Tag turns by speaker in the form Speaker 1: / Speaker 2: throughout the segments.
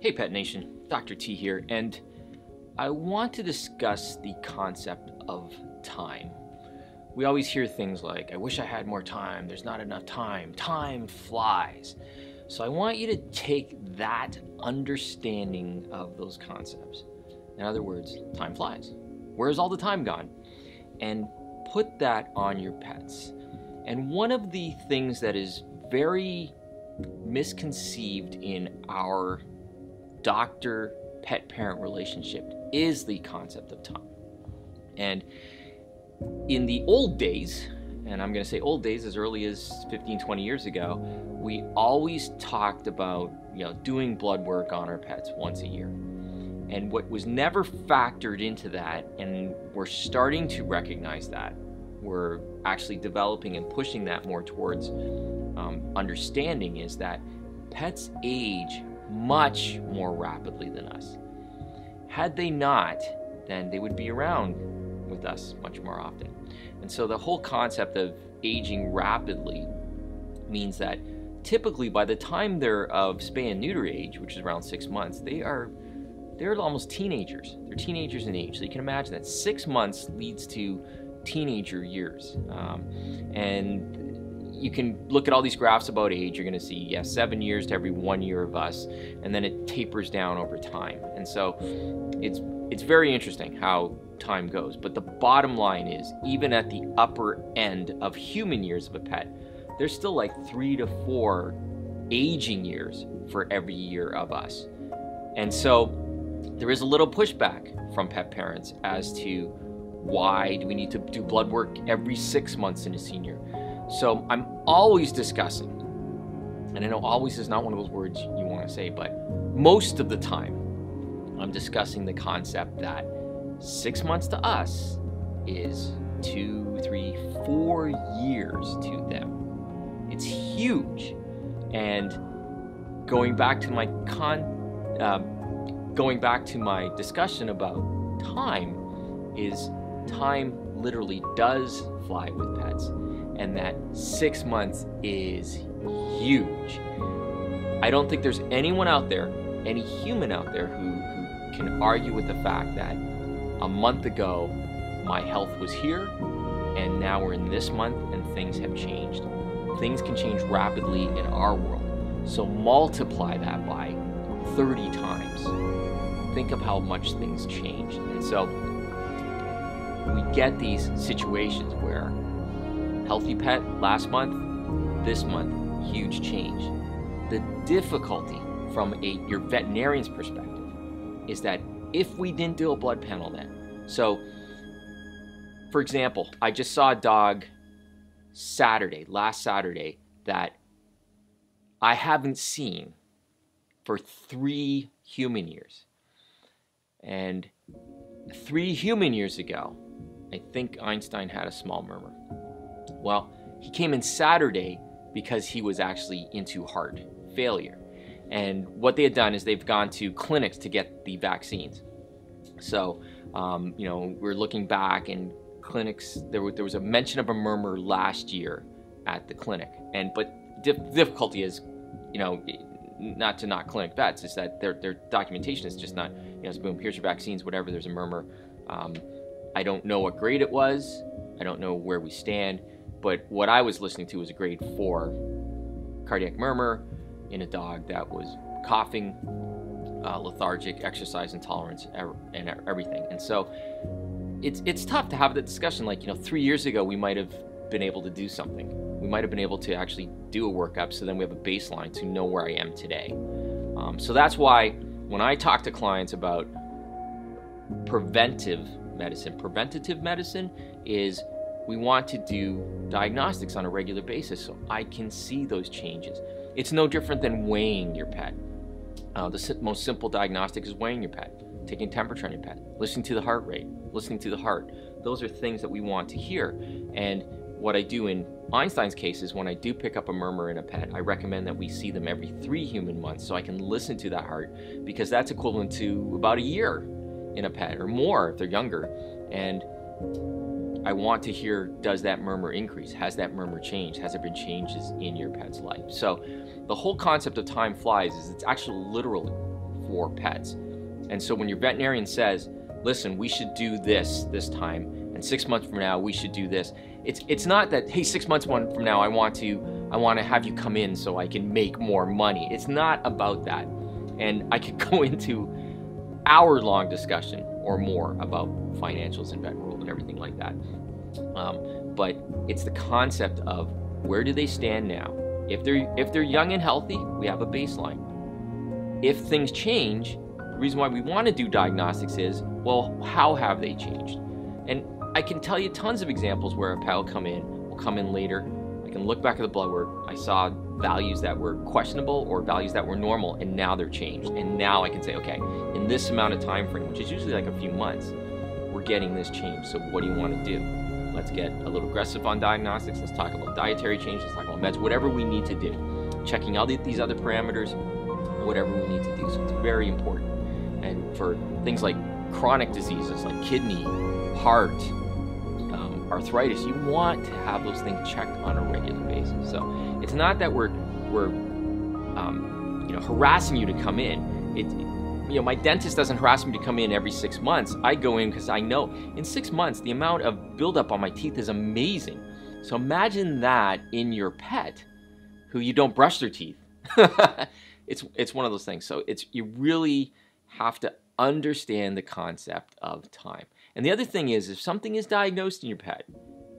Speaker 1: Hey Pet Nation, Dr. T here, and I want to discuss the concept of time. We always hear things like, I wish I had more time, there's not enough time, time flies. So I want you to take that understanding of those concepts. In other words, time flies. Where's all the time gone? And put that on your pets. And one of the things that is very misconceived in our doctor-pet-parent relationship is the concept of time. And in the old days, and I'm going to say old days as early as 15, 20 years ago, we always talked about, doing blood work on our pets once a year. And what was never factored into that, and we're starting to recognize that, we're actually developing and pushing that more towards understanding, is that pets age much more rapidly than us. Had they not, then they would be around with us much more often. And so the whole concept of aging rapidly means that typically by the time they're of spay and neuter age, which is around 6 months, they're almost teenagers. They're teenagers in age. So you can imagine that 6 months leads to teenager years. And you can look at all these graphs about age. You're going to see, 7 years to every 1 year of us, and then it tapers down over time. And so it's very interesting how time goes. But the bottom line is, even at the upper end of human years of a pet, there's still like 3 to 4 aging years for every year of us. And so there is a little pushback from pet parents as to why do we need to do blood work every 6 months in a senior. So I'm always discussing, and I know always is not one of those words you want to say, but most of the time I'm discussing the concept that 6 months to us is 2, 3, 4 years to them. It's huge. And going back to my discussion about time, is time literally does fly with pets. And that 6 months is huge. I don't think there's anyone out there, any human out there, who can argue with the fact that a month ago my health was here and now we're in this month and things have changed. Things can change rapidly in our world. So multiply that by 30 times. Think of how much things change. And so we get these situations where healthy pet last month, this month, huge change. The difficulty from your veterinarian's perspective is that if we didn't do a blood panel then, so for example, I just saw a dog last Saturday, that I haven't seen for 3 human years. And 3 human years ago, I think Einstein had a small murmur. Well, he came in Saturday because he was actually into heart failure. And what they had done is they've gone to clinics to get the vaccines. So, we're looking back, and clinics, there was a mention of a murmur last year at the clinic. But difficulty is, not to knock clinic vets, is that their documentation is just not, it's boom, here's your vaccines, whatever, there's a murmur. I don't know what grade it was. I don't know where we stand. But what I was listening to was a grade 4 cardiac murmur in a dog that was coughing, lethargic, exercise intolerance, and everything. And so it's tough to have that discussion. Like, 3 years ago, we might have been able to do something. We might have been able to actually do a workup, so then we have a baseline to know where I am today. So that's why when I talk to clients about preventative medicine is we want to do diagnostics on a regular basis so I can see those changes. It's no different than weighing your pet. The most simple diagnostic is weighing your pet, taking temperature on your pet, listening to the heart rate, listening to the heart. Those are things that we want to hear. And what I do in Einstein's case is when I do pick up a murmur in a pet, I recommend that we see them every 3 human months so I can listen to that heart, because that's equivalent to about a year in a pet, or more if they're younger. And I want to hear, does that murmur increase? Has that murmur changed? Has there been changes in your pet's life? So the whole concept of time flies is it's actually literally for pets. And so when your veterinarian says, listen, we should do this time, and 6 months from now we should do this, it's not that, hey, 6 months from now I want to have you come in so I can make more money. It's not about that. And I could go into hour-long discussion or more about financials and vet world and everything like that. But it's the concept of, where do they stand now? If they're young and healthy, we have a baseline. If things change, the reason why we want to do diagnostics is, well, how have they changed? And I can tell you tons of examples where a pet will come in later. I can look back at the blood work. I saw values that were questionable or values that were normal, and now they're changed. And now I can say, okay, in this amount of time frame, which is usually like a few months, we're getting this change. So what do you want to do? Let's get a little aggressive on diagnostics. Let's talk about dietary change. Let's talk about meds, whatever we need to do. Checking out these other parameters, whatever we need to do. So it's very important. And for things like chronic diseases like kidney, heart, arthritis, you want to have those things checked on a regular basis. So it's not that we're harassing you to come in. My dentist doesn't harass me to come in every 6 months. I go in because I know in 6 months the amount of buildup on my teeth is amazing. So imagine that in your pet, who you don't brush their teeth. It's one of those things. So you really have to understand the concept of time. And the other thing is, if something is diagnosed in your pet,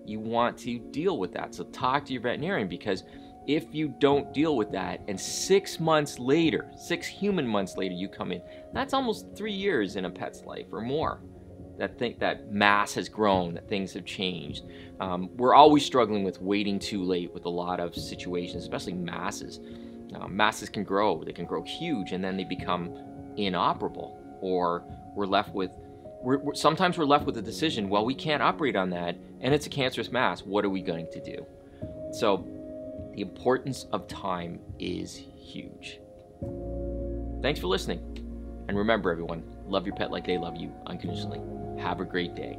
Speaker 1: you want to deal with that. So talk to your veterinarian, because if you don't deal with that and 6 months later, 6 human months later, you come in, that's almost 3 years in a pet's life or more. That mass has grown, that things have changed. We're always struggling with waiting too late with a lot of situations, especially masses. Masses can grow, they can grow huge, and then they become inoperable, or sometimes we're left with a decision, well, we can't operate on that, and it's a cancerous mass. What are we going to do? So the importance of time is huge. Thanks for listening. And remember, everyone, love your pet like they love you unconditionally. Have a great day.